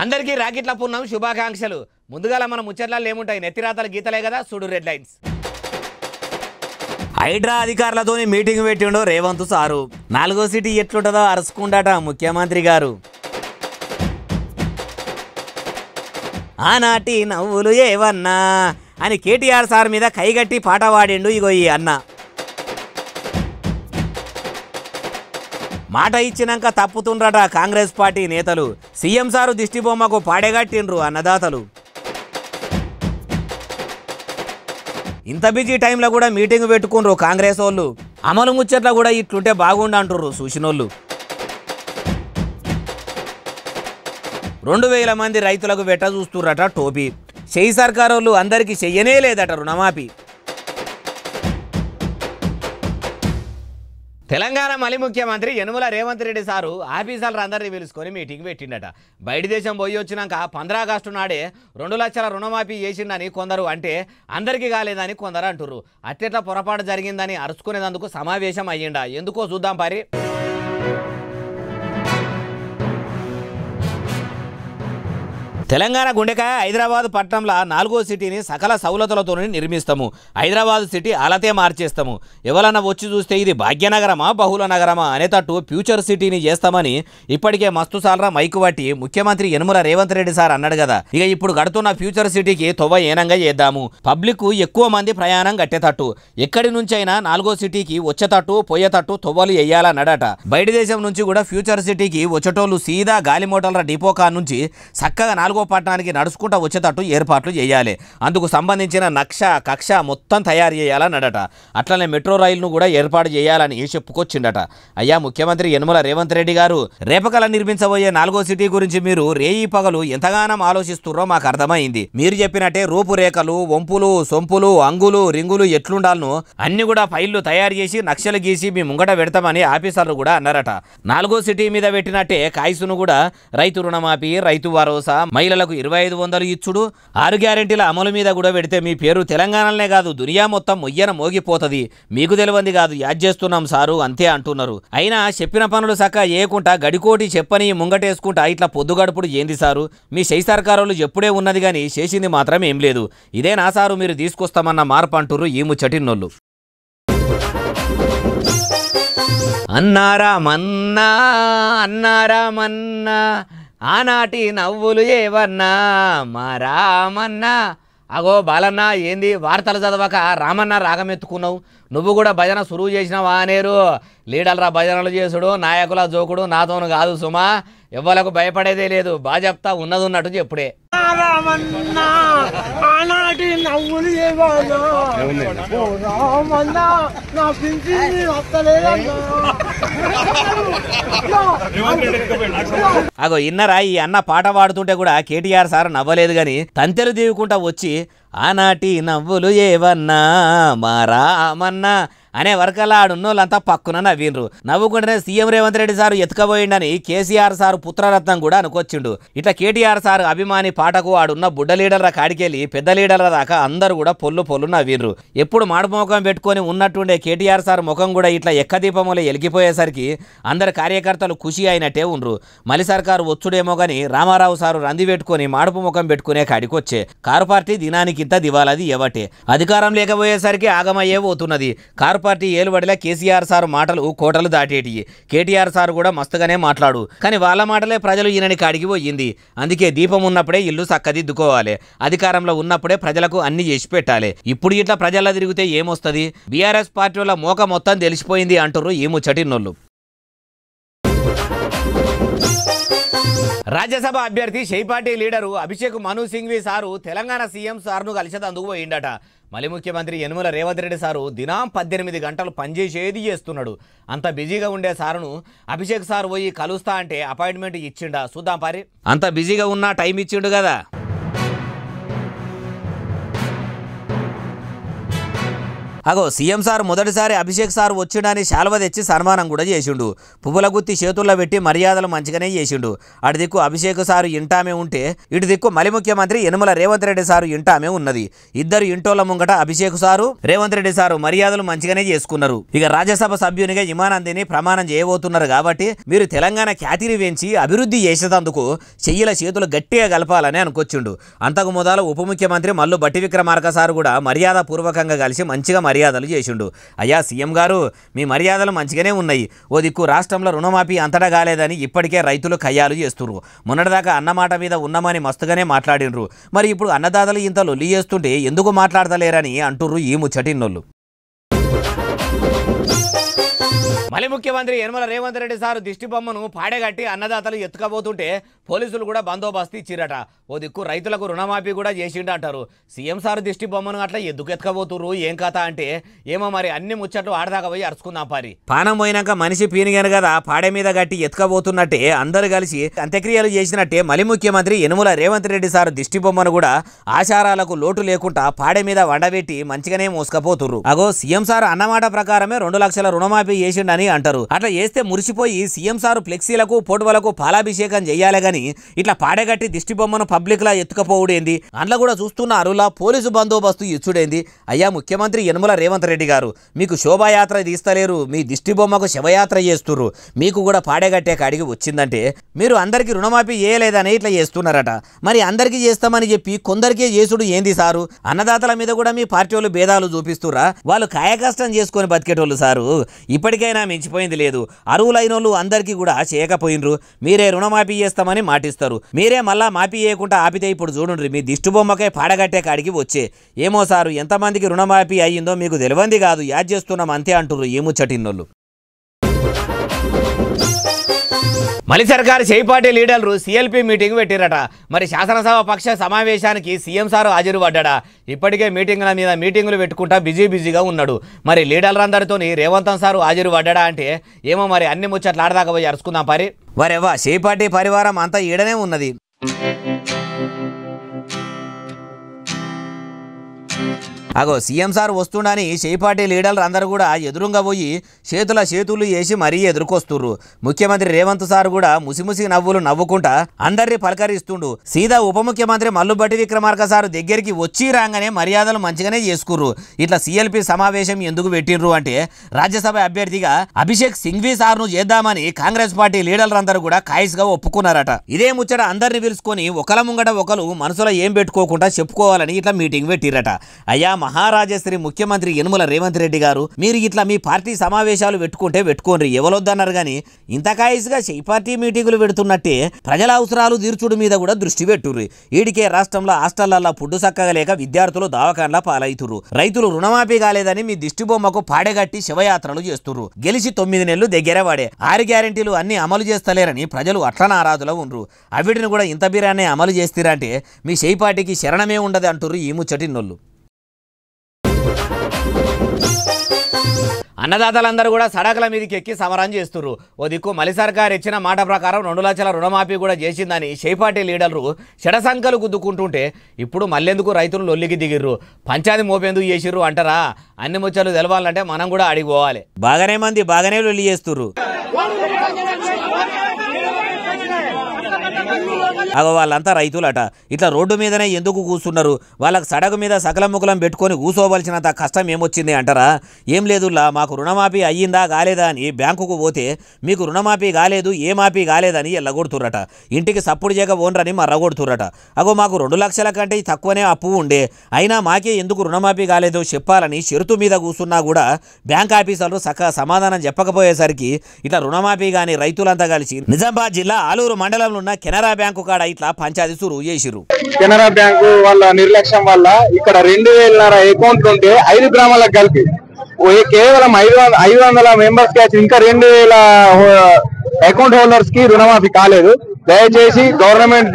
అందరికీ రాకెట్ల పూర్ణం శుభాకాంక్షలు. ముందుగాల మన ముచ్చట్లలో ఏముంటాయి, నెత్తిరాతల గీతలే కదా, చూడు రెడ్ లైన్స్. హైడ్రా అధికారులతోని మీటింగ్ పెట్టిండో రేవంత్ సారు. 4వ సిటీ ఎట్లుంటుందో అరుచుకుంటాట ముఖ్యమంత్రి గారు. ఆనాటి నవ్వులు ఏవన్నా అని కేటీఆర్ సార్ మీద కైగట్టి పాట పాడిండు ఇగో ఈ అన్న. మాట ఇచ్చినాక తప్పుతుండ్రట కాంగ్రెస్ పార్టీ నేతలు. సీఎం సారు దిష్టిబొమ్మకు పాడేగట్టిండ్రు అన్నదాతలు. ఇంత బిజీ టైంలో కూడా మీటింగ్ పెట్టుకుండ్రు కాంగ్రెస్ వాళ్ళు. అమలు ముచ్చట్ల కూడా ఇట్లుంటే బాగుండు అంటుర్రు చూసినోళ్ళు. 2000 మంది రైతులకు వెట్ట చూస్తుర్రట టోపీ. చెయ్యి సర్కారోళ్ళు అందరికీ చెయ్యనే లేదట రుణమాఫీ. తెలంగాణ మలి ముఖ్యమంత్రి యనుమల రేవంత్ రెడ్డి సారు ఆఫీసర్లు అందరినీ పిలుచుకొని మీటింగ్ పెట్టిండట. బయట దేశం పోయి వచ్చినాక 15 ఆగస్టు నాడే 2 లక్షల రుణమాఫీ చేసిండని కొందరు అంటే అందరికీ కాలేదని కొందరు అంటుర్రు. అట్టెట్లా పొరపాటు జరిగిందని అరుచుకునేందుకు సమావేశం అయ్యిండా, ఎందుకో చూద్దాం పారి. తెలంగాణ గుండెకాయ హైదరాబాద్ పట్టణంలో 4వ సిటీని సకల సౌలతులతో నిర్మిస్తాము. హైదరాబాద్ సిటీ అలతే మార్చేస్తాము. ఎవరన్నా వచ్చి చూస్తే ఇది భాగ్యనగరమా బహుళ నగరమా అనేటట్టు ఫ్యూచర్ సిటీని చేస్తామని ఇప్పటికే మస్తు సార్లు మైకు పట్టి ముఖ్యమంత్రి యనుమల రేవంత్ రెడ్డి సార్ అన్నాడు కదా. ఇక ఇప్పుడు గడుతున్న ఫ్యూచర్ సిటీకి తొవ్వ ఏనంగా చేద్దాము. పబ్లిక్ ఎక్కువ మంది ప్రయాణం కట్టేటట్టు, ఎక్కడి నుంచైనా 4వ సిటీకి వచ్చేటట్టు పోయేటట్టు తొవ్వలు వేయాలన్నాడట. బయట దేశం నుంచి కూడా ఫ్యూచర్ సిటీకి వచ్చేటోళ్ళు సీదా గాలి మోటార్ల డిపో కార్ నుంచి చక్కగా 4వ పట్టణానికి నడుచుకుంటూ వచ్చేటట్టు ఏర్పాట్లు చేయాలి. అందుకు సంబంధించిన కక్ష మొత్తం తయారు చేయాలన్నాడట. అట్లనే మెట్రో రైలును కూడా ఏర్పాటు చేయాలని చెప్పుకొచ్చిండట. అయ్యా ముఖ్యమంత్రి యనుమల రేవంత్ రెడ్డి గారు, రేపకల నిర్మించబోయే 4వ సిటీ గురించి మీరు రేయి పగలు ఎంతగానో ఆలోచిస్తుర్రో మాకు అర్థమైంది. మీరు చెప్పినట్టే రూపురేఖలు, వంపులు, సొంపులు, అంగులు, రింగులు ఎట్లుండాలను అన్ని కూడా ఫైళ్లు తయారు చేసి నక్షలు గీసి మీ ముంగట పెడతామని ఆఫీసర్లు కూడా అన్నారట. 4వ సిటీ మీద పెట్టినట్టే కాయసును కూడా రైతు రుణమాఫీ, రైతు భరోసా, మహిళలకు 2500 ఇచ్చుడు, 6 గ్యారెంటీల అమలు మీద కూడా పెడితే మీ పేరు తెలంగాణలోనే కాదు దునియా మొత్తం మొయ్యన మోగిపోతుంది. మీకు తెలియంది కాదు, యాద్ చేస్తున్నాం సారు అంతే అంటున్నారు. అయినా చెప్పిన పనులు సక్క ఏకుంటా గడికోటి చెప్పని ముంగటేసుకుంటా ఇట్లా పొద్దుగడుపుడు ఏంది సారు? మీ శై సర్కారులు ఎప్పుడే ఉన్నది కానీ చేసింది మాత్రం ఏం లేదు. ఇదే నా సారు మీరు తీసుకొస్తామన్న మార్పు అంటుర్రు ఈ ముచ్చటిన్నోళ్ళు. అన్నారా మన్నా ఆనాటి నవ్వులు ఏవన్నా మా రామన్నా. అగో బాలన్న, ఏంది వార్తలు చదవక రామన్న రాగమెత్తుకున్నావు? నువ్వు కూడా భజన సురువు చేసినావా అనేరు? లీడర్ల భజనలు చేసుడు, నాయకుల జోకుడు నాతోను కాదు సుమా. ఎవ్వలకు భయపడేదే లేదు, బాజప్తా ఉన్నది ఉన్నట్టు చెప్పుడే. అగో ఇన్నరా, ఈ అన్న పాట పాడుతుంటే కూడా కేటీఆర్ సార్ నవ్వలేదు గాని తంతెలు దీవుకుంటా వచ్చి ఆనాటి నవ్వులు ఏవన్నా మా రామన్నా అనే వరకల్లా ఆడున్నోళ్ళంతా పక్కున నవ్విండ్రు. నవ్వుకుంటేనే సీఎం రేవంత్ రెడ్డి సారు ఎత్తుకపోయిండని కేసీఆర్ సారు పుత్రరత్నం కూడా అనుకొచ్చిండు. ఇట్లా కేటీఆర్ సార్ అభిమాని పాటకు ఆడున్న బుడ్డ లీడర్ల కాడికెళ్ళి పెద్ద లీడర్ల దాకా అందరూ కూడా పొల్లు నవ్విండ్రు. ఎప్పుడు మాడుపు ముఖం పెట్టుకొని ఉన్నట్టుండే కేటీఆర్ సార్ ముఖం కూడా ఇట్లా ఎక్కదీపములో ఎలిగిపోయేసరికి అందరు కార్యకర్తలు ఖుషి అయినట్టే ఉండ్రు. మలి సర్కారు వచ్చుడేమో గాని రామారావు సారు రంది పెట్టుకొని మాడుపు ముఖం పెట్టుకునే కాడికొచ్చే. Car party దినానికింత దివాలది ఎవటే. అధికారం లేకపోయేసరికి ఆగమయ్యే పోతున్నది. కారు పార్టీ ఏలుబడిలా కేసీఆర్ సార్ మాటలు కోటలు దాటేటి. కేటీఆర్ సార్ కూడా మస్తుగానే మాట్లాడు, కానీ వాళ్ళ మాటలే ప్రజలు ఈయనని కాడికి పోయింది. అందుకే దీపం ఉన్నప్పుడే ఇల్లు చక్కదిద్దుకోవాలి, అధికారంలో ఉన్నప్పుడే ప్రజలకు అన్ని చేసి పెట్టాలి. ఇప్పుడు ఇట్లా ప్రజల్లో తిరిగితే ఏమొస్తుంది? బీఆర్ఎస్ పార్టీ వాళ్ళ మోక మొత్తం తెలిసిపోయింది అంటుర్రు ఈ ముచ్చటిన్నోళ్ళు. రాజ్యసభ అభ్యర్థి షెయి పార్టీ లీడరు అభిషేక్ మను సింఘ్వి సారు తెలంగాణ సీఎం సార్ను కలిసేందుకు పోయిండట. మళ్ళీ ముఖ్యమంత్రి యనుమల రేవంత్ రెడ్డి సారు దినం 18 గంటలు పనిచేసేది చేస్తున్నాడు. అంత బిజీగా ఉండే సారును అభిషేక్ సారు పోయి కలుస్తా అంటే అపాయింట్మెంట్ ఇచ్చిండా? చూద్దాం పారి. అంత బిజీగా ఉన్నా టైం ఇచ్చిండు కదా. అగో సీఎం సార్ మొదటిసారి అభిషేక్ సార్ వచ్చిండని శాల్వ తెచ్చి సన్మానం కూడా చేసిండు. పువ్వుల గుత్తి చేతుల్లో పెట్టి మర్యాదలు మంచిగానే చేసిండు. అటు దిక్కు అభిషేక్ సారు ఇంటామే ఉంటే ఇటు దిక్కు మలి ముఖ్యమంత్రి యనమల రేవంత్ రెడ్డి సారు ఇంటామే ఉన్నది. ఇద్దరు ఇంటోళ్ల ముంగట అభిషేక్ సారు రేవంత్ రెడ్డి సారు మర్యాదలు మంచిగానే చేసుకున్నారు. ఇక రాజ్యసభ సభ్యునిగా ఇమానందిని ప్రమాణం చేయబోతున్నారు కాబట్టి మీరు తెలంగాణ ఖ్యాతిని పెంచి అభివృద్ధి చేసేందుకు చెయ్యిల చేతులు గట్టిగా కలపాలని అనుకొచ్చిండు. అంతకు మొదలు ఉప ముఖ్యమంత్రి మల్లు బట్టి విక్రమార్క సారు కూడా మర్యాద పూర్వకంగా కలిసి మంచిగా మర్యాదలు చేసిండు. అయ్యా సీఎం గారు మీ మర్యాదలు మంచిగానే ఉన్నాయి. ఓ దిక్కు రాష్ట్రంలో రుణమాఫీ అంతటా కాలేదని ఇప్పటికే రైతులు కయ్యాలు చేస్తున్నారు. మొన్నటిదాకా అన్నమాట మీద ఉన్నామని మస్తుగానే మాట్లాడినరు. మరి ఇప్పుడు అన్నదాతలు ఇంత లొల్లి చేస్తుంటే ఎందుకు మాట్లాడతలేరని అంటుర్రు ఈ ముచ్చటిన్నోళ్ళు. మలి ముఖ్యమంత్రి యనమల రేవంత్ రెడ్డి సారు దిష్టి బొమ్మను పాడేగట్టి అన్నదాతలు ఎత్తుకపోతుంటే పోలీసులు కూడా బందోబస్తు ఇచ్చిరట. ఓ దిక్కు రైతులకు రుణమాఫీ కూడా చేసిండు అంటారు. సీఎం సారు దిష్టి బొమ్మను అట్లా ఎందుకు ఎత్తుకపోతుర్రు ఏం కథ అంటే ఏమో మరి అన్ని ముచ్చట్లు ఆడదాకా పోయి అరుచుకుందాం పారి. పానం పోయినాక మనిషి పీనిగాను కదా పాడే మీద గట్టి ఎత్తుకపోతున్నట్టే అందరు కలిసి అంత్యక్రియలు చేసినట్టే మలి ముఖ్యమంత్రి యనమల రేవంత్ రెడ్డి సారు దిష్టి బొమ్మను కూడా ఆచారాలకు లోటు లేకుండా పాడే మీద వండబెట్టి మంచిగానే మోసుకపోతుర్రు. అగో సీఎం సారు అన్నమాట ప్రకారమే 2 లక్షల రుణమాఫీ చేసిండని అంటారు. అట్లా చేస్తే మురిసిపోయి సీఎం సారు ఫ్లెక్సీలకు ఫోటోలకు పాలాభిషేకం చేయాలి గాని ఇట్లా పాడగట్టి దిష్టి బొమ్మను పబ్లిక్ లా ఎత్తుకపోవుడేంది, అందులో కూడా చూస్తున్న అరులా పోలీసు బందోబస్తు ఇచ్చుడేంది. అయ్యా ముఖ్యమంత్రి యనమల రేవంత్ రెడ్డి గారు మీకు శోభాయాత్ర తీస్తలేరు, మీ దిష్టి బొమ్మకు శవయాత్ర చేస్తుర్రు. మీకు కూడా పాడగట్టే కాడికి వచ్చిందంటే మీరు అందరికీ రుణమాఫీ చేయలేదని ఇట్లా చేస్తున్నారట. మరి అందరికీ చేస్తామని చెప్పి కొందరికే చేసుడు ఏంది సారు? అన్నదాతల మీద కూడా మీ పార్టీ వాళ్ళు భేదాలు చూపిస్తురా? వాళ్ళు కాయకష్టం చేసుకొని బతికేటోళ్ళు సారు. ఇప్పటికైనా మించిపోయింది లేదు. అరువులైనోళ్ళు అందరికీ కూడా చేయకపోయినరు. మీరే రుణమాఫీ చేస్తామని మాటిస్తారు. మీరే మళ్ళా మాఫీ చేయకుండా ఆపితే ఇప్పుడు చూడండి మీ దిష్టి బొమ్మకే పాడగట్టే కాడికి వచ్చే. ఏమో సారు ఎంతమందికి రుణమాఫీ అయ్యిందో మీకు తెలియంది కాదు, యాద్ చేస్తున్నాం అంతే అంటుర్రు ఈ ముచ్చటిన్నోళ్ళు. మలి సర్కారు చేయిపాటి లీడర్లు సిఎల్పి మీటింగ్ పెట్టిరట. మరి శాసనసభ పక్ష సమావేశానికి సీఎం సారు హాజరు పడ్డా. ఇప్పటికే మీటింగుల మీద మీటింగులు పెట్టుకుంటా బిజీగా ఉన్నాడు. మరి లీడర్లందరితో రేవంత్ సారు హాజరు పడ్డా అంటే ఏమో మరి అన్ని ముచ్చట్లు ఆడదాకా పోయి అరుచుకుందాం పరి. వరేవా చేయిపాటి పరివారం అంతా ఈడనే ఉన్నది. అగో సీఎం సార్ వస్తుండని చేయిపాటి లీడర్లు అందరూ కూడా ఎదురుగా పోయి చేతులు వేసి మరీ ఎదుర్కొస్తుర్రు. ముఖ్యమంత్రి రేవంత్ సార్ కూడా ముసిముసి నవ్వులు నవ్వుకుంటా అందరినీ పలకరిస్తుండు. సీదా ఉప ముఖ్యమంత్రి మల్లు బట్టి విక్రమార్క సార్ దగ్గరికి వచ్చి రాగానే మర్యాదలు మంచిగానే చేసుకుర్రు. ఇట్లా సిఎల్పి సమావేశం ఎందుకు పెట్టిండ్రు అంటే రాజ్యసభ అభ్యర్థిగా అభిషేక్ సింఘ్వి సార్ను చేద్దామని కాంగ్రెస్ పార్టీ లీడర్లందరూ కూడా కాయిస్గా ఒప్పుకున్నారట. ఇదే ముచ్చట అందరిని పిలుచుకొని ఒకల ముంగట ఒకరు మనసులో ఏం పెట్టుకోకుండా చెప్పుకోవాలని ఇట్లా మీటింగ్ పెట్టిరట. అయ్యా మహారాజశ్రీ ముఖ్యమంత్రి యనమల రేవంత్ రెడ్డి గారు మీరు ఇట్లా మీ పార్టీ సమావేశాలు పెట్టుకుంటే పెట్టుకోండి, ఎవరొద్దన్నారు కానీ ఇంత కాయిస్గా పార్టీ మీటింగులు పెడుతున్నట్టే ప్రజల అవసరాలు తీర్చుడు మీద కూడా దృష్టి పెట్టుర్రు. ఈడికే రాష్ట్రంలో హాస్టళ్లలో ఫుడ్ చక్కగా లేక విద్యార్థులు దవాఖాన్లా పాలవుతుర్రు. రైతులు రుణమాఫీ కాలేదని మీ దిష్టి బొమ్మకు పాడగట్టి శవయాత్రలు చేస్తుర్రు. గెలిచి 9 నెలలు దగ్గర వాడే 6 గ్యారెంటీలు అన్ని అమలు చేస్తలేరని ప్రజలు అట్ల నారాజులో ఉండ్రు. అవిటిని కూడా ఇంత బీరాన్ని అమలు చేస్తారంటే మీ పార్టీకి శరణమే ఉండదు అంటుర్రు ఈ ముచ్చటిన్నోళ్ళు. అన్నదాతలందరూ కూడా సడకల మీదకి ఎక్కి సమరం చేస్తుర్రు. ఓ దిక్కు మలి సర్కార్ ఇచ్చిన మాట ప్రకారం 2 లక్షల రుణమాఫీ కూడా చేసిందని చేయిపాటి లీడర్లు షడసంకలు గుద్దుకుంటుంటే ఇప్పుడు మళ్ళెందుకు రైతులు లొల్లికి దిగిర్రు, పంచాయతీ మోపేందుకు చేసిర్రు అంటారా? అన్ని ముచ్చట్లు తెలవాలంటే మనం కూడా అడిగిపోవాలి. బాగానే మంది బాగానే లొల్లి చేస్తుర్రు. అగో వాళ్ళంతా రైతులట. ఇట్లా రోడ్డు మీదనే ఎందుకు కూర్చున్నారు? వాళ్ళకి సడకు మీద సకల ముకలం పెట్టుకొని కూసోవలసినంత కష్టం ఏమొచ్చింది అంటారా? ఏం లేదులా మాకు రుణమాఫీ అయ్యిందా కాలేదా అని బ్యాంకుకు పోతే మీకు రుణమాఫీ కాలేదు ఏ మాఫీ కాలేదని ఎల్లగొడుతుర్రట. ఇంటికి సప్పుడు చేయక ఓనరని మర్రగొడుతుర్రట. అగో మాకు 2 లక్షల కంటే తక్కువనే అప్పు ఉండే అయినా మాకే ఎందుకు రుణమాఫీ కాలేదో చెప్పాలని షరతు మీద కూర్చున్నా కూడా బ్యాంక్ ఆఫీసర్లు సమాధానం చెప్పకపోయేసరికి ఇట్లా రుణమాఫీ కానీ రైతులంతా కలిసి నిజామాబాద్ జిల్లా ఆలూరు మండలంలో ఉన్న కెనరా బ్యాంకు కాడ ఇట్లా పంచాయతీ సురు చేసిరు. కెనరా బ్యాంకు వాళ్ళ నిర్లక్ష్యం వల్ల ఇక్కడ 2,000 అకౌంట్లు ఉంటే 5 గ్రామాలకు కలిపి కేవలం 500 మెంబర్స్ కి ఇంకా 2,000 అకౌంట్ హోల్డర్స్ కి రుణమాఫీ కాలేదు. దయచేసి గవర్నమెంట్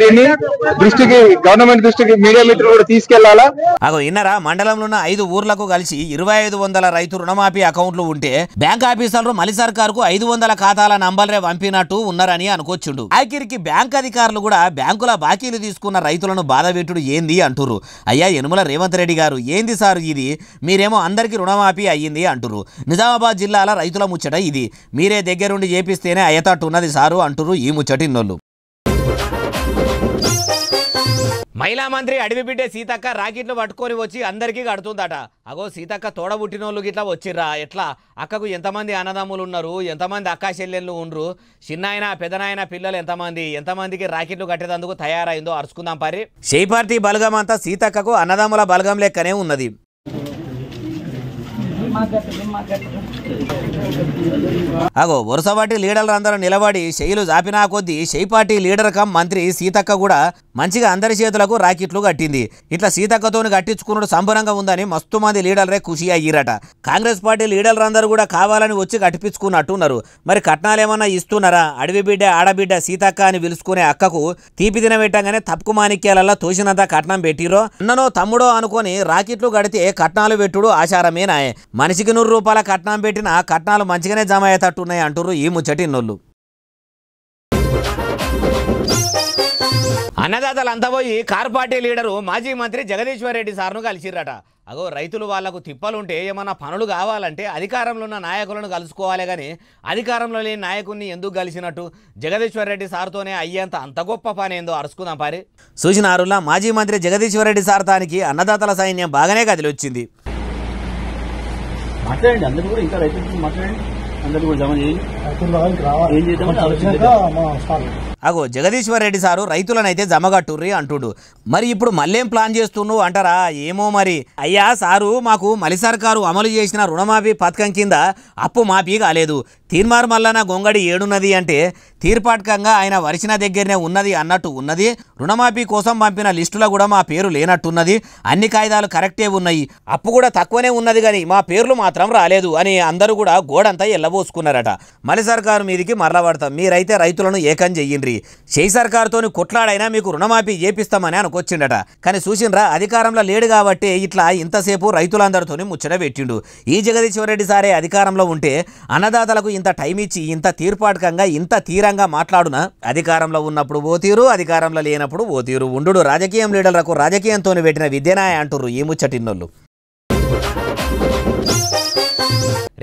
దృష్టికి మీడియా మిత్రులు కూడా తీసుకెళ్లాలా. అగో ఇన్నరా మండలంలో ఉన్న 5 ఊర్లకు కలిసి 2500 రైతు రుణమాఫీ అకౌంట్లు ఉంటే బ్యాంక్ ఆఫీసర్లు మలి సర్కారుకు 500 ఖాతాల నంబర్లే పంపినట్టు ఉన్నారని అనుకోవచ్చుండు. ఆఖరికి బ్యాంక్ అధికారులు కూడా బ్యాంకుల బాకీలు తీసుకున్న రైతులను బాధపెట్టుడు ఏంది అంటురు. అయ్యా యనుమల రేవంత్ రెడ్డి గారు, ఏంది సార్ ఇది? మీరేమో అందరికీ రుణమాఫీ అయ్యింది అంటురు. నిజామాబాద్ జిల్లాల రైతుల ముచ్చట ఇది. మీరే దగ్గరుండి చేపిస్తేనే అయ్యేటట్టు ఉన్నది సారు అంటురు ఈ ముచ్చటిన్నోళ్ళు. మహిళా మంత్రి అడవి బిడ్డ సీతక్క రాకెట్లు పట్టుకొని వచ్చి అందరికీ కడుతుందట. అగో సీతక్క తోడబుట్టినోళ్ళు గిట్లా వచ్చిర్రా ఎట్లా? అక్కకు ఎంతమంది అన్నదమ్ములు ఉన్నారు, ఎంతమంది అక్కా చెల్లెళ్ళు ఉండ్రు, చిన్నాయన పెదనాయన పిల్లలు ఎంతమందికి రాకెట్లు కట్టేందుకు తయారైందో అరుచుకుందాం పారి. షే పార్టీ బలగం అంతా సీతక్కకు అన్నదమ్ముల బలగం లెక్కనే ఉన్నది. అగో వరుసపాటి లీడర్లు అందరూ నిలబడి శైలు జాపినా కొద్దీ షై పార్టీ లీడర్ కమ్ మంత్రి సీతక్క కూడా మంచిగా అందరి చేతులకు రాకెట్లు కట్టింది. ఇట్లా సీతక్కతోని కట్టించుకున్నాడు సంబరంగా ఉందని మస్తు మంది లీడర్లే ఖుషి అయ్యిరట. కాంగ్రెస్ పార్టీ లీడర్లు అందరూ కూడా కావాలని వచ్చి కట్టిపించుకున్నట్టున్నారు. మరి కట్నాలు ఏమన్నా ఇస్తున్నారా? అడవి బిడ్డ ఆడబిడ్డ సీతక్క అని పిలుచుకునే అక్కకు తీపి తినబెట్టంగానే తప్పుకు మాణిక్యాలల్లా తోసినంత కట్నం పెట్టిరో అన్ననో తమ్ముడో అనుకొని రాకెట్లు కడితే కట్నాలు పెట్టుడు ఆచారమేనాయే. మనిషికి 100 రూపాయల కట్నం పెట్టినా కట్నాలు మంచిగానే జమ అయ్యేటట్టున్నాయి అంటున్నారు ఈ ముచ్చటిన్నోళ్ళు. అన్నదాతలంతా పోయి కార్ పార్టీ లీడరు మాజీ మంత్రి జగదీశ్వర్ రెడ్డి సార్ను కలిసిర్రట. అగో రైతులు వాళ్లకు తిప్పలుంటే ఏమన్నా పనులు కావాలంటే అధికారంలో ఉన్న నాయకులను కలుసుకోవాలి కానీ అధికారంలో లేని నాయకుడిని ఎందుకు కలిసినట్టు? జగదీశ్వర్ రెడ్డి సార్తోనే అయ్యేంత అంత గొప్ప పని ఏందో అరుచుకుందాం పారి. సూచనారులా మాజీ మంత్రి జగదీశ్వర్ రెడ్డి సార్ తానికి అన్నదాతల సైన్యం బాగానే కదిలొచ్చింది. మాట్లాడండి, అందరూ కూడా ఇంకా రైతులు మాట్లాడండి, అందరూ కూడా జమ చేయండి. ఏం చేద్దామని అగో జగదీశ్వర్ రెడ్డి సారు రైతులనైతే జమగట్టుర్రి అంటుడు. మరి ఇప్పుడు మళ్ళేం ప్లాన్ చేస్తున్నావు అంటారా? ఏమో మరి. అయ్యా సారు, మాకు మలి సర్కారు అమలు చేసిన రుణమాఫీ పథకం కింద అప్పు మాఫీ కాలేదు. తీర్మార్ మల్లన గొంగడి ఏడున్నది అంటే తీర్పాటకంగా ఆయన వరిసిన దగ్గరనే ఉన్నది అన్నట్టు ఉన్నది. రుణమాఫీ కోసం పంపిన లిస్టులో కూడా మా పేరు లేనట్టున్నది. అన్ని కాయిదాలు కరెక్టే ఉన్నాయి, అప్పు కూడా తక్కువనే ఉన్నది కానీ మా పేర్లు మాత్రం రాలేదు అని అందరూ కూడా గోడంతా ఎల్లబోసుకున్నారట. మలి సర్కారు మీదికి మరలబడతాం, మీరైతే రైతులను ఏకం చెయ్యండి, షై సర్కారుతోని కొట్లాడైనా మీకు రుణమాఫీ చేపిస్తామని అనుకొచ్చిండట. కానీ చూసిండ్రా అధికారంలో లేడు కాబట్టి ఇట్లా ఇంతసేపు రైతులందరితోని ముచ్చట పెట్టిండు. ఈ జగదీశ్వర్ రెడ్డి సారే అధికారంలో ఉంటే అన్నదాతలకు ఇంత టైం ఇచ్చి ఇంత తీర్పాటకంగా ఇంత తీరంగా మాట్లాడునా? అధికారంలో ఉన్నప్పుడు ఓ తీరు, అధికారంలో లేనప్పుడు ఓ తీరు ఉండు. రాజకీయం లీడర్లకు రాజకీయంతో పెట్టిన విద్యనాయ అంటుర్రు ఈ ముచ్చటిన్నోళ్ళు.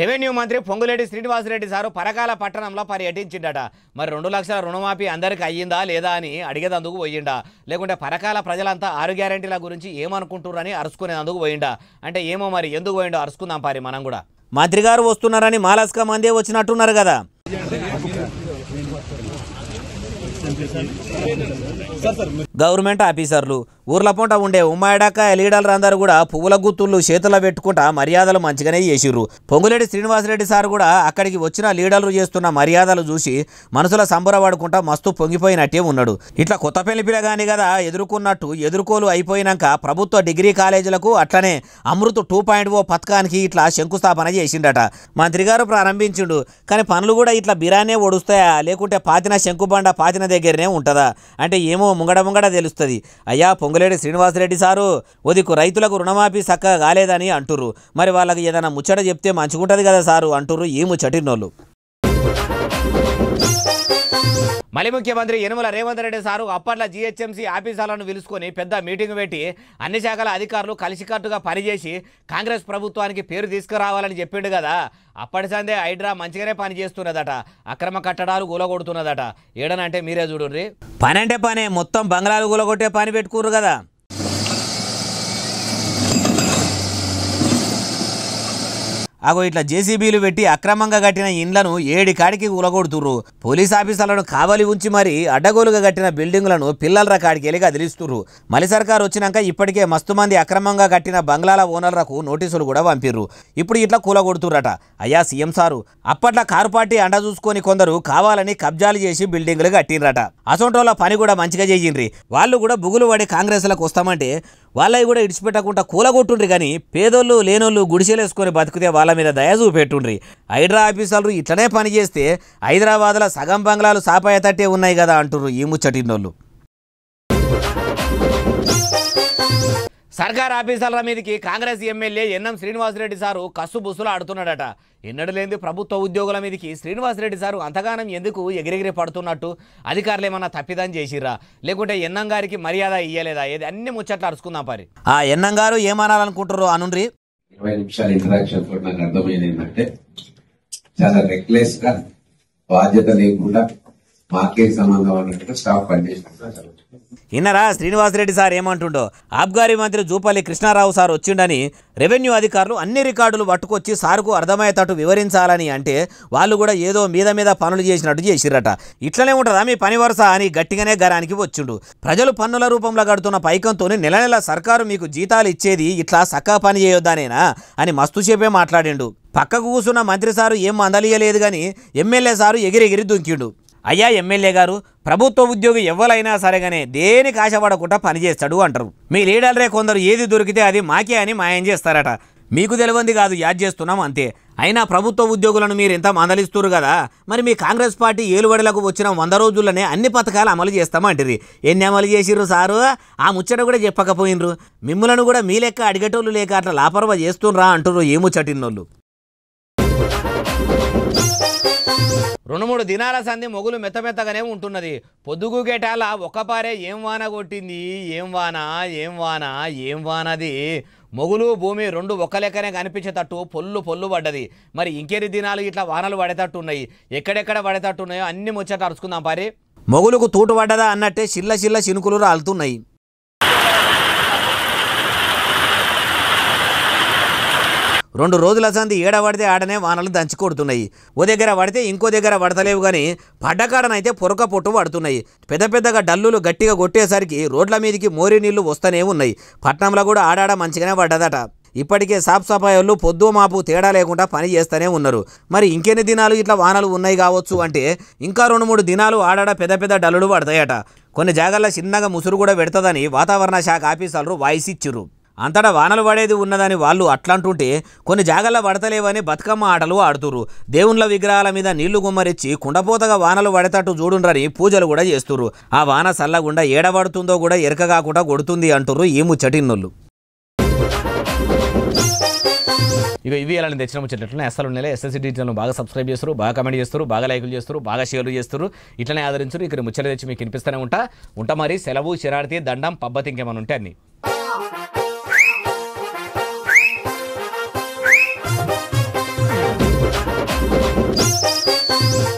రెవెన్యూ మంత్రి పొంగులేటి శ్రీనివాసరెడ్డి సారు పరకాల పట్టణంలో పర్యటించిండట. మరి 2 లక్షల రుణమాఫీ అందరికి అయ్యిందా లేదా అని అడిగేదందుకు పోయిండా, లేకుంటే పరకాల ప్రజలంతా 6 గ్యారెంటీల గురించి ఏమనుకుంటున్నారని అరుచుకునేందుకు పోయిండా? అంటే ఏమో మరి ఎందుకు పోయిండో అరుచుకుందాం పారి మనం కూడా. మంత్రి గారు వస్తున్నారని మాలస్కా మందే వచ్చినట్టున్నారు కదా. గవర్నమెంట్ ఆఫీసర్లు ఊర్ల పొంట ఉండే ఉమ్మాయిడాక లీడర్లు అందరూ కూడా పువ్వుల గుత్తుళ్ళు చేతుల్లో పెట్టుకుంటా మర్యాదలు మంచిగానే చేసిర్రు. పొంగులేటి శ్రీనివాసరెడ్డి సార్ కూడా అక్కడికి వచ్చిన లీడర్లు చేస్తున్న మర్యాదలు చూసి మనసులో సంబరపడుకుంటా మస్తు పొంగిపోయినట్టే ఉన్నాడు. ఇట్లా కొత్త పెళ్లి పిల్లగాని కదా ఎదుర్కొన్నట్టు ఎదుర్కోలు అయిపోయినాక ప్రభుత్వ డిగ్రీ కాలేజీలకు అట్లనే అమృత్ 2.0 పథకానికి ఇట్లా శంకుస్థాపన చేసిండట. మంత్రి గారు ప్రారంభించిండు కానీ పనులు కూడా ఇట్లా బిరానే ఒడుస్తాయా లేకుంటే పాతిన శంకుబండ పాతిన దగ్గరనే ఉంటుందా అంటే ఏమో ముంగడ తెలుస్తుంది. అయ్యా పొంగులేటి శ్రీనివాసరెడ్డి సారు, ఒదికు రైతులకు రుణమాఫీ చక్కగా కాలేదని అంటుర్రు. మరి వాళ్ళకి ఏదైనా ముచ్చట చెప్తే మంచిగుంటది కదా సారు అంటుర్రు ఈ ముచ్చటినోళ్ళు. మళ్ళీ ముఖ్యమంత్రి యనుమల రేవంత్ రెడ్డి సారు అప్పట్లో జీహెచ్ఎంసీ ఆఫీసర్లను పిలుచుకొని పెద్ద మీటింగ్ పెట్టి అన్ని శాఖల అధికారులు కలిసికట్టుగా పనిచేసి కాంగ్రెస్ ప్రభుత్వానికి పేరు తీసుకురావాలని చెప్పిండు కదా. అప్పటి సందే హైడ్రా మంచిగానే పని చేస్తున్నదట, అక్రమ కట్టడాలు కూలగొడుతున్నదట. ఏడనంటే మీరే చూడుర్రి. పని అంటే పనే, మొత్తం బంగ్లాలు కూలగొట్టే పని పెట్టుకుర్రు కదా. అగో ఇట్లా జేసీబీలు పెట్టి అక్రమంగా కట్టిన ఇండ్లను 7 కాడికి కూలగొడుతుర్రు. పోలీస్ ఆఫీసర్లను కావలి ఉంచి మరి అడ్డగోలుగా కట్టిన బిల్డింగులను పిల్లల కాడికి వెళ్ళి కదిలిస్తుర్రు. మలి సర్కారు వచ్చినాక ఇప్పటికే మస్తు మంది అక్రమంగా కట్టిన బంగ్లాల ఓనర్లకు నోటీసులు కూడా పంపిర్రు. ఇప్పుడు ఇట్లా కూలగొడుతుర్రట. అయ్యా సీఎం సారు, అప్పట్లో కారు పార్టీ అండ చూసుకొని కొందరు కావాలని కబ్జాలు చేసి బిల్డింగులు కట్టిండ్రట. అసొంటోళ్ళ పని కూడా మంచిగా చేయిండ్రి. వాళ్ళు కూడా బుగులు పడి కాంగ్రెస్లకు వస్తామంటే వాళ్ళవి కూడా ఇడిచిపెట్టకుండా కూలగొట్టుండ్రి. కానీ పేదోళ్ళు లేనోళ్ళు గుడిసెలేసుకొని బతికితే వాళ్ళ మీద దయ చూపెట్టుండ్రి. హైడ్రా ఆఫీసర్లు ఇట్లనే పనిచేస్తే హైదరాబాద్లో సగం బంగ్లాలు సాపాయతట్టే ఉన్నాయి కదా అంటుర్రు ఈ ముచ్చటిన్నోళ్ళు. సర్కార్ ఆఫీసర్ల మీదకి Congress MLA NM Srinivasa Reddy sir కస్సు బుస్సులు ఆడుతున్నాడట. ఎన్నడు లేని ప్రభుత్వ ఉద్యోగుల మీదకి శ్రీనివాసరెడ్డి సారు అంతగానం ఎందుకు ఎగిరెగిరి పడుతున్నట్టు? అధికారులు ఏమన్నా తప్పిదం చేసిర్రా, లేకుంటే ఎన్నం గారికి మర్యాద ఇయ్యలేదా? ఏది అన్ని ముచ్చట్లు అరుచుకుందాం పరి. ఆ ఎన్నం గారు ఏమనాలనుకుంటారు అనుండ్రి. 20 నిమిషాల ఇంటరాక్షన్ తోటి నాకు అర్థమైంది ఏంటంటే చాలా రెక్లెస్ గా బాధ్యత లేకుండా మార్కెట్ సంబంధం అన్నట్టుగా స్టాఫ్ పనిచేసిన ఇన్నరా శ్రీనివాసరెడ్డి సార్ ఏమంటుండో. ఆబ్గారీ మంత్రి జూపల్లి కృష్ణారావు సార్ వచ్చిండని రెవెన్యూ అధికారులు అన్ని రికార్డులు పట్టుకొచ్చి సార్కు అర్థమయ్యేటట్టు వివరించాలని అంటే వాళ్ళు కూడా ఏదో మీద పనులు చేసినట్టు చేసిరట. ఇట్లనే ఉంటుందా మీ పని వరుస అని గట్టిగానే గరానికి వచ్చిండు. ప్రజలు పన్నుల రూపంలో కడుతున్న పైకంతో నెల నెల సర్కారు మీకు జీతాలు ఇచ్చేది ఇట్లా సక్కా పని చేయొద్దానేనా అని మస్తుసేపే మాట్లాడిండు. పక్కకు కూర్చున్న మంత్రి సారు ఏం అందలియలేదు కానీ ఎమ్మెల్యే సారు ఎగిరెగిరి దుంకిండు. అయ్యా ఎమ్మెల్యే గారు, ప్రభుత్వ ఉద్యోగి ఎవరైనా సరేగానే దేనికి ఆశపడకుండా పనిచేస్తాడు అంటారు. మీ లీడర్లే కొందరు ఏది దొరికితే అది మాకే అని మాయం చేస్తారట. మీకు తెలియంది కాదు, యాద్ చేస్తున్నాం అంతే. అయినా ప్రభుత్వ ఉద్యోగులను మీరు ఎంత మందలిస్తున్నారు కదా, మరి మీ కాంగ్రెస్ పార్టీ ఏలుబడిలకు వచ్చిన 100 రోజుల్లోనే అన్ని పథకాలు అమలు చేస్తామంటారు. ఎన్ని అమలు చేసిర్రు సారు? ఆ ముచ్చట కూడా చెప్పకపోయినరు. మిమ్మలను కూడా మీ లెక్క అడిగేటోళ్ళు లేక అట్లా లాపరవ చేస్తుండ్రా అంటారు ఏ ముచ్చటిన్నోళ్ళు. 2-3 దినాల సంధి మొగులు మెత్తమెత్తగానే ఉంటున్నది. పొద్దుగుగేటాల ఒక్కపారే ఏం వాన కొట్టింది, ఏం వానది. మొగులు భూమి 2 ఒక్క లెక్కనే కనిపించేటట్టు పొల్లు పడ్డది. మరి ఇంకెన్ని దినాలు ఇట్లా వానలు పడేటట్టు ఉన్నాయి? ఎక్కడెక్కడ పడేటట్టు ఉన్నాయో అన్ని ముచ్చట అరుచుకుందాం పారి. మొగులకు తూటు పడ్డదా అన్నట్టే చిల్ల చినుకులు రాలుతున్నాయి. 2 రోజుల సంది ఏడ పడితే ఆడనే వానలు దంచి కొడుతున్నాయి. ఓ దగ్గర పడితే ఇంకో దగ్గర పడతలేవు కానీ పడ్డకాడనైతే పొరక పొట్టు పడుతున్నాయి. పెద్దగా డల్లులు గట్టిగా కొట్టేసరికి రోడ్ల మీదకి మోరి నీళ్లు వస్తూనే ఉన్నాయి. పట్నంలో కూడా ఆడాడ మంచిగానే పడ్డదట. ఇప్పటికే సాఫ్ సఫాయోళ్ళు పొద్దు మాపు తేడా లేకుండా పని చేస్తూనే ఉన్నారు. మరి ఇంకెన్ని దినాలు ఇట్లా వానలు ఉన్నాయి కావచ్చు అంటే ఇంకా 2-3 దినాలు ఆడాడ పెద్ద డల్లులు పడతాయట. కొన్ని జాగాల్లో చిన్నగా ముసురు కూడా పెడతదని వాతావరణ శాఖ ఆఫీసర్లు వాయిస్ ఇచ్చిర్రు. అంతటా వానలు పడేది ఉన్నదని వాళ్ళు అట్లంటుంటే కొన్ని జాగాల్లో పడతలేవని బతుకమ్మ ఆటలు ఆడుతురు. దేవుళ్ళ విగ్రహాల మీద నీళ్లు గుమ్మరిచ్చి కుండపోతగా వానలు పడేటట్టు చూడుండ్రని పూజలు కూడా చేస్తురు. ఆ వాన చల్లగుండా ఏడబడుతుందో కూడా ఎరక కాకుండా కొడుతుంది అంటుర్రు ఈ ముచ్చటిన్నోళ్ళు. ఇక ఇవి ఎలా తెచ్చిన ముచ్చట్లనే అసలు నెల ఎస్ఎస్సీ ఛానల్ బాగా సబ్స్క్రైబ్ చేస్తారు, బాగా కమెంట్ చేస్తారు, బాగా లైకులు చేస్తారు, బాగా షేర్లు చేస్తారు. ఇట్లనే ఆదరించరు. ఇక్కడ ముచ్చట తెచ్చి మీకు వినిపిస్తూనే ఉంటా మరి. సెలవు, శరార్థి, దండం, పబ్బతి ఇంకేమైనా ఉంటే అన్ని.